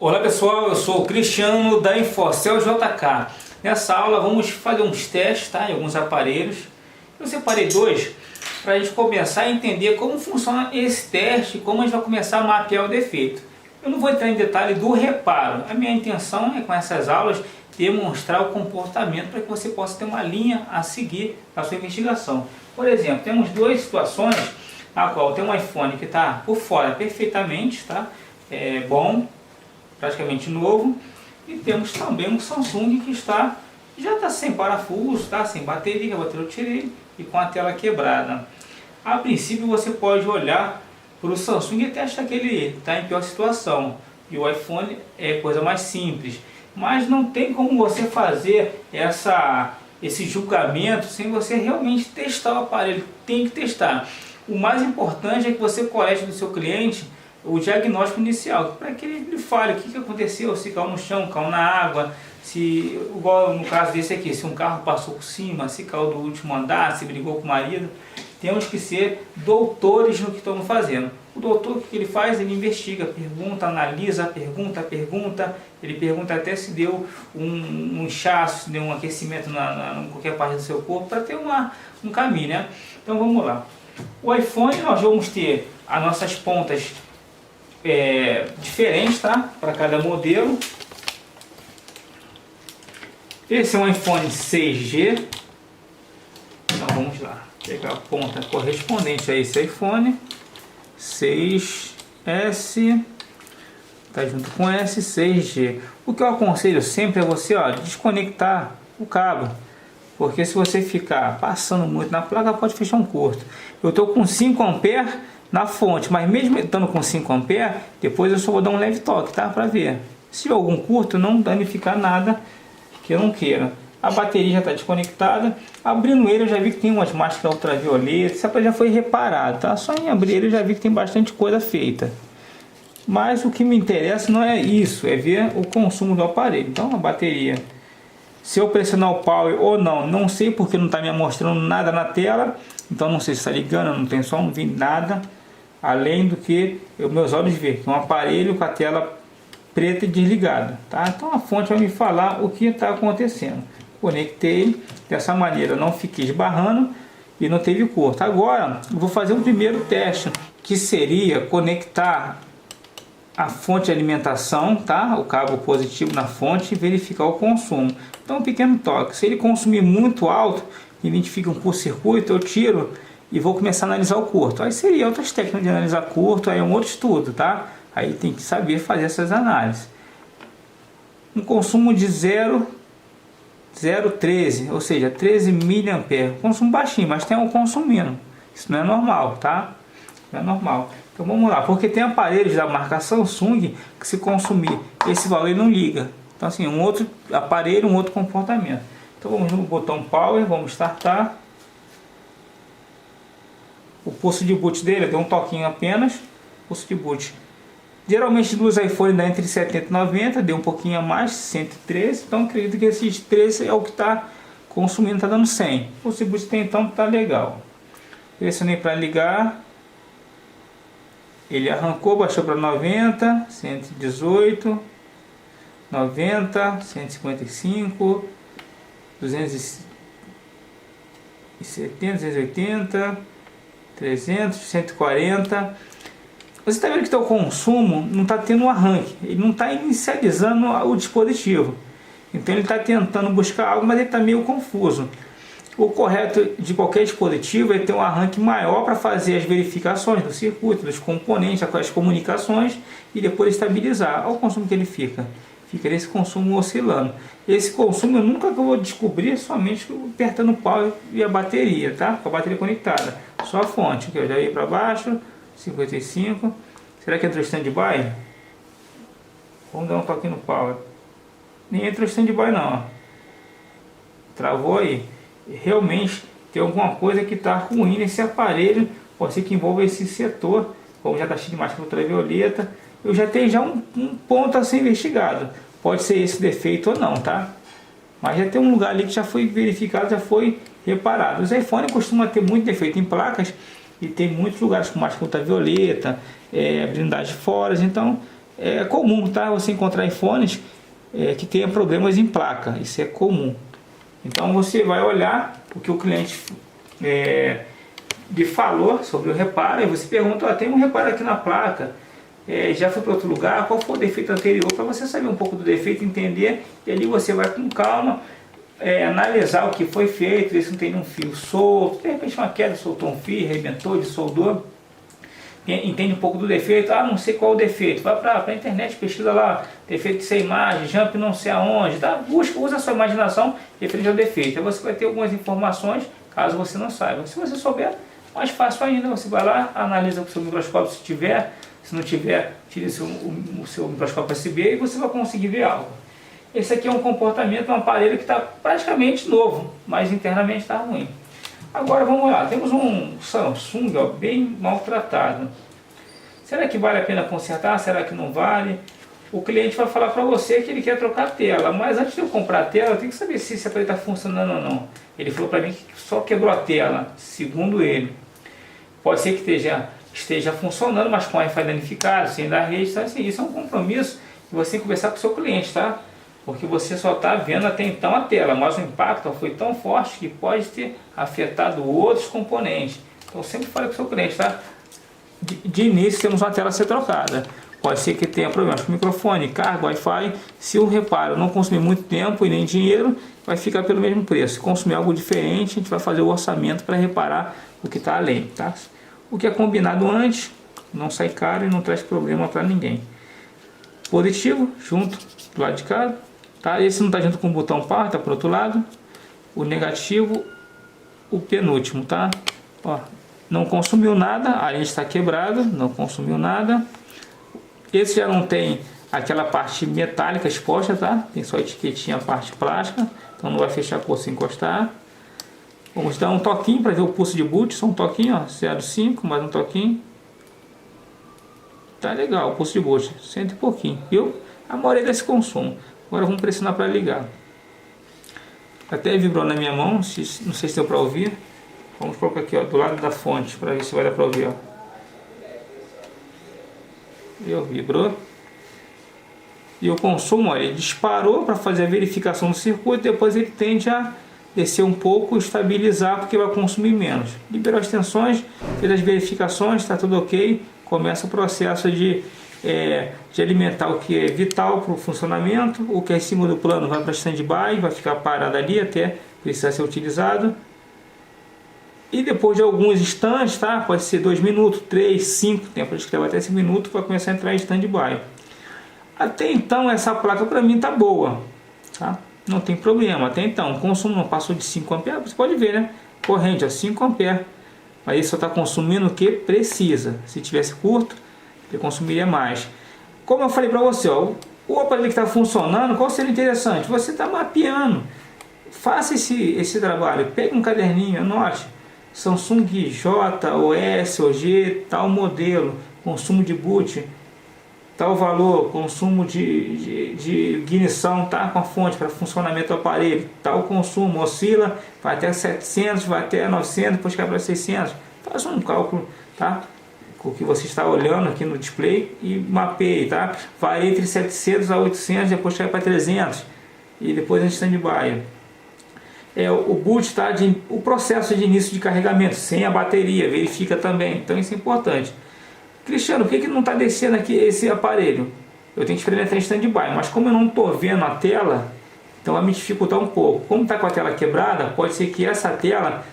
Olá pessoal, eu sou o Cristiano da Infocel JK. Nessa aula vamos fazer uns testes, tá, em alguns aparelhos. Eu separei dois para a gente começar a entender como funciona esse teste e como a gente vai começar a mapear o defeito. Eu não vou entrar em detalhe do reparo. A minha intenção é com essas aulas demonstrar o comportamento para que você possa ter uma linha a seguir na sua investigação. Por exemplo, temos duas situações na qual tem um iPhone que está por fora perfeitamente, tá? É bom, praticamente novo, e temos também um Samsung que já está sem parafuso, tá? Sem bateria, que a bateria eu tirei, e com a tela quebrada. A princípio você pode olhar para o Samsung e até achar que ele está em pior situação, e o iPhone é coisa mais simples, mas não tem como você fazer esse julgamento sem você realmente testar o aparelho. Tem que testar. O mais importante é que você colete do seu cliente o diagnóstico inicial, para que ele fale o que aconteceu, se caiu no chão, caiu na água, se, igual no caso desse aqui, se um carro passou por cima, se caiu do último andar, se brigou com o marido. Temos que ser doutores no que estamos fazendo. O doutor, o que ele faz? Ele investiga, pergunta, analisa, pergunta, ele pergunta até se deu um inchaço, se deu um aquecimento em qualquer parte do seu corpo, para ter um caminho, né? Então vamos lá. O iPhone, nós vamos ter as nossas pontas diferentes, tá? Para cada modelo. Esse é um iPhone 6G. Então vamos lá. Pegar a ponta correspondente a esse iPhone 6S, tá junto com S, 6G. O que eu aconselho sempre é você, desconectar o cabo, porque se você ficar passando muito na placa pode fechar um curto. Eu estou com 5 A na fonte, mas mesmo estando com 5 A, depois eu só vou dar um leve toque, tá? Para ver. Se tiver algum curto, não danificar nada que eu não queira. A bateria já está desconectada. Abrindo ele eu já vi que tem umas máscaras ultravioleta. Esse aparelho já foi reparado, tá? Só em abrir ele eu já vi que tem bastante coisa feita. Mas o que me interessa não é isso, é ver o consumo do aparelho. Então a bateria, se eu pressionar o power ou não, não sei porque não está me mostrando nada na tela. Então não sei se está ligando, não tem som, não vi nada. Além do que meus olhos veem, que é um aparelho com a tela preta e desligada, tá? Então a fonte vai me falar o que está acontecendo. Conectei dessa maneira, não fiquei esbarrando e não teve curto. Agora eu vou fazer um primeiro teste, que seria conectar a fonte de alimentação, tá? O cabo positivo na fonte e verificar o consumo. Então um pequeno toque, se ele consumir muito alto, identifica um curto-circuito, eu tiro e vou começar a analisar o curto. Aí seria outras técnicas de analisar curto, aí é um outro estudo, tá? Aí tem que saber fazer essas análises. Um consumo de 0,13, ou seja, 13 mA. Consumo baixinho, mas tem um consumindo. Isso não é normal, tá? Não é normal. Então vamos lá, porque tem aparelhos da marca Samsung que se consumir esse valor ele não liga. Então assim, um outro aparelho, um outro comportamento. Então vamos no botão Power, vamos startar. O pulso de boot dele deu um toquinho apenas. Pulso de boot. Geralmente dos iPhones dá entre 70 e 90, deu um pouquinho a mais, 113. Então acredito que esses 13 é o que está consumindo, está dando 100. O pulso de boot tem, então está legal. Pressionei para ligar. Ele arrancou, baixou para 90, 118, 90, 155, 270, 280, 300, 140. Você está vendo que o consumo não está tendo um arranque, ele não está inicializando o dispositivo. Então ele está tentando buscar algo, mas ele está meio confuso. O correto de qualquer dispositivo é ter um arranque maior para fazer as verificações do circuito, dos componentes, as comunicações e depois estabilizar. Olha o consumo que ele fica. Fica esse consumo oscilando. Esse consumo eu nunca vou descobrir somente apertando o pau e a bateria, tá? Com a bateria conectada. Só a fonte, que eu já ia para baixo, 55. Será que entrou stand-by? Vamos dar um toque no power. Nem entrou stand-by não, ó. Travou aí. Realmente tem alguma coisa que está ruim nesse aparelho. Pode ser que envolva esse setor. Como já está cheio de máscara ultravioleta, eu já tenho um ponto a ser investigado. Pode ser esse defeito ou não, tá? Mas já tem um lugar ali que já foi verificado, já foi reparado. Os iPhones costumam ter muito defeito em placas e tem muitos lugares com máscara ultravioleta, blindagem fora, então É comum, tá? Você encontrar iPhones que tenha problemas em placa, isso é comum. Então você vai olhar o que o cliente lhe falou sobre o reparo, e você pergunta, tem um reparo aqui na placa, já foi para outro lugar, qual foi o defeito anterior, para você saber um pouco do defeito, entender, e ali você vai com calma analisar o que foi feito, ver se não tem nenhum fio solto, de repente uma queda, soltou um fio, arrebentou, dissoldou, entende um pouco do defeito, não sei qual o defeito, vai para a internet, pesquisa lá, defeito de sem imagem, jump não sei aonde, tá? Busca, usa a sua imaginação referente ao defeito, aí você vai ter algumas informações, caso você não saiba. Se você souber, mais fácil ainda, você vai lá, analisa com o seu microscópio se tiver, se não tiver, tire o seu microscópio SB e você vai conseguir ver algo. Esse aqui é um comportamento, um aparelho que está praticamente novo, mas internamente está ruim. Agora vamos lá, temos um Samsung bem maltratado. Será que vale a pena consertar? Será que não vale? O cliente vai falar para você que ele quer trocar a tela, mas antes de eu comprar a tela, eu tenho que saber se esse aparelho está funcionando ou não. Ele falou para mim que só quebrou a tela, segundo ele. Pode ser que esteja funcionando, mas com Wi-Fi danificado, sem dar rede, então, assim, isso é um compromisso que você tem que conversar com o seu cliente, tá? Porque você só está vendo até então a tela, mas o impacto foi tão forte que pode ter afetado outros componentes. Então sempre fale com o seu cliente, tá? De início temos uma tela a ser trocada. Pode ser que tenha problemas com microfone, carga, Wi-Fi. Se o reparo não consumir muito tempo e nem dinheiro, vai ficar pelo mesmo preço. Se consumir algo diferente, a gente vai fazer o orçamento para reparar o que está além, tá? O que é combinado antes não sai caro e não traz problema para ninguém. Positivo, junto do lado de cá. Tá? Esse não está junto com o botão par, está para o outro lado. O negativo, o penúltimo, tá? Ó, não consumiu nada, a lente está quebrada, não consumiu nada. Esse já não tem aquela parte metálica exposta, tá? Tem só a etiquetinha, a parte plástica, então não vai fechar a cor se encostar. Vamos dar um toquinho para ver o pulso de boot, só um toquinho, ó, 0,5, mais um toquinho. Tá legal o pulso de boot, 100 e pouquinho, viu? A maioria desse consumo. Agora vamos pressionar para ligar. Até vibrou na minha mão, não sei se deu para ouvir. Vamos colocar aqui, ó, do lado da fonte, para ver se vai dar para ouvir, ó. Vibrou. E o consumo, ó, ele disparou para fazer a verificação do circuito, depois ele tende a descer um pouco, estabilizar, porque vai consumir menos. Liberou as tensões, fez as verificações, está tudo ok. Começa o processo de alimentar o que é vital para o funcionamento. O que é em cima do plano vai para stand-by, vai ficar parado ali até precisar ser utilizado. E depois de alguns instantes, tá? Pode ser 2 minutos, 3, 5, tempo de escrever até 5 minutos, vai começar a entrar em stand-by. Até então essa placa para mim tá boa, tá? Não tem problema. Até então o consumo não passou de 5 A, você pode ver, né? Corrente, ó, 5 A. Mas ele só está consumindo o que precisa. Se tivesse curto, ele consumiria mais. Como eu falei para você, ó, o aparelho que está funcionando, qual seria interessante? Você está mapeando. Faça esse trabalho. Pegue um caderninho, anote. Samsung J ou S ou G, tal modelo, consumo de boot, tal valor, consumo de ignição, tá, com a fonte para funcionamento do aparelho, tal consumo, oscila, vai até 700, vai até 900, depois cai para 600. Faça um cálculo, tá, com o que você está olhando aqui no display e mapeie, tá? Vai entre 700 a 800, depois cai para 300 e depois em stand-by. O boot, tá, o processo de início de carregamento sem a bateria, verifica também, então isso é importante. Cristiano, por que não está descendo aqui esse aparelho? Eu tenho que experimentar em stand-by, mas como eu não estou vendo a tela, então vai me dificultar um pouco. Como está com a tela quebrada, pode ser que essa tela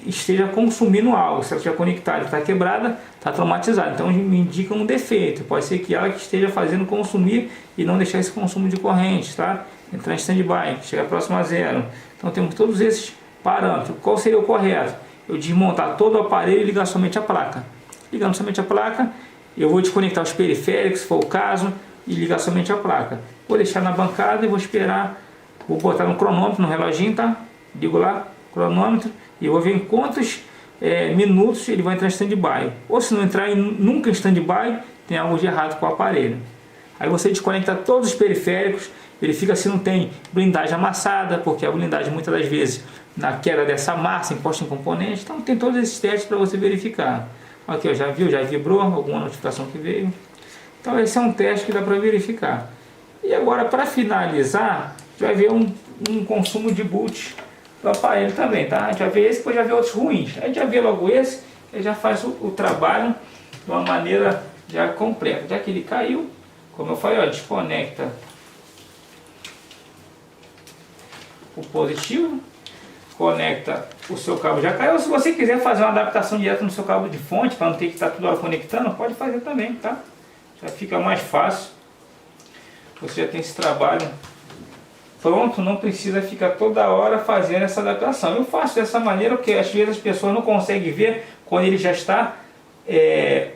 esteja consumindo algo. Se ela estiver conectada e está quebrada, está traumatizada, então me indica um defeito. Pode ser que ela esteja fazendo consumir e não deixar esse consumo de corrente, tá? Entrar em stand-by, chegar próximo a zero. Então temos todos esses parâmetros. Qual seria o correto? Eu desmontar todo o aparelho e ligar somente a placa. Ligando somente a placa, eu vou desconectar os periféricos, se for o caso, e ligar somente a placa. Vou deixar na bancada e vou esperar, vou botar no cronômetro, no reloginho, tá? Ligo lá, cronômetro, e eu vou ver em quantos minutos ele vai entrar em stand-by. Ou se não entrar nunca em stand-by, tem algo de errado com o aparelho. Aí você desconecta todos os periféricos, verifica se não tem blindagem amassada, porque a blindagem muitas das vezes na queda dessa massa imposta em componente, então tem todos esses testes para você verificar. Aqui, ó, já viu, já vibrou alguma notificação que veio. Então esse é um teste que dá para verificar. E agora, para finalizar, a gente vai ver um consumo de boot do aparelho também, tá? A gente vai ver esse, depois já vê outros ruins. A gente já vê logo esse, ele já faz o trabalho de uma maneira já completa. Já que ele caiu, como eu falei, ó, desconecta o positivo, conecta o seu cabo, já caiu. Se você quiser fazer uma adaptação direta no seu cabo de fonte, para não ter que estar toda hora conectando, pode fazer também, tá? Já fica mais fácil. Você já tem esse trabalho pronto, não precisa ficar toda hora fazendo essa adaptação. Eu faço dessa maneira porque às vezes as pessoas não conseguem ver quando ele já está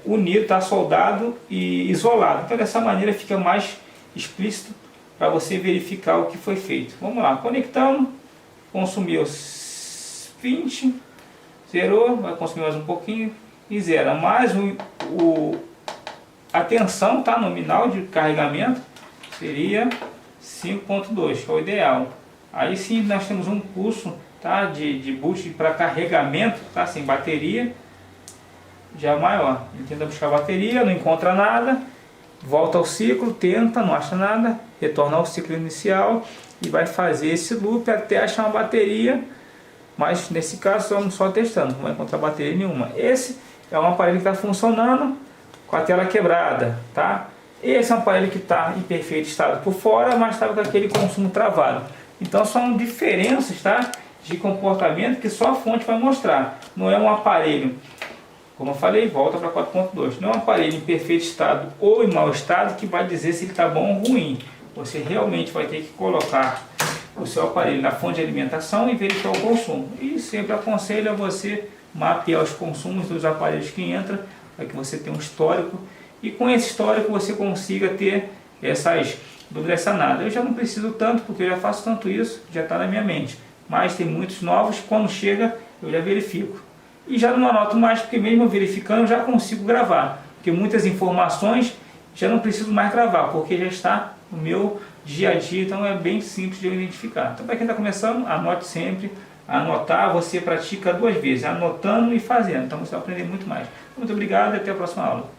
unido, está soldado e isolado. Então dessa maneira fica mais explícito para você verificar o que foi feito. Vamos lá, conectamos, consumiu 20, zerou, vai consumir mais um pouquinho e zera. Mais a tensão, tá, nominal de carregamento seria 5.2, que é o ideal. Aí sim nós temos um pulso, tá, de boost para carregamento, tá, sem bateria, já maior. Ele tenta buscar a bateria, não encontra nada, volta ao ciclo, tenta, não acha nada, retorna ao ciclo inicial e vai fazer esse loop até achar uma bateria. Mas nesse caso estamos só testando, não vai encontrar bateria nenhuma. Esse é um aparelho que está funcionando com a tela quebrada, tá? Esse é um aparelho que está em perfeito estado por fora, mas estava com aquele consumo travado. Então são diferenças, tá, de comportamento que só a fonte vai mostrar. Não é um aparelho, como eu falei, volta para 4.2. Não é um aparelho em perfeito estado ou em mau estado que vai dizer se ele está bom ou ruim. Você realmente vai ter que colocar o seu aparelho na fonte de alimentação e verificar o consumo. E sempre aconselho a você mapear os consumos dos aparelhos que entram, para que você tenha um histórico. E com esse histórico você consiga ter essas dúvidas sanadas. Eu já não preciso tanto, porque eu já faço tanto isso, já está na minha mente. Mas tem muitos novos, quando chega eu já verifico. E já não anoto mais, porque mesmo verificando eu já consigo gravar. Porque muitas informações já não preciso mais gravar, porque já está no meu dia a dia, então é bem simples de eu identificar. Então para quem está começando, anote sempre. Anotar você pratica 2 vezes, anotando e fazendo. Então você vai aprender muito mais. Muito obrigado e até a próxima aula.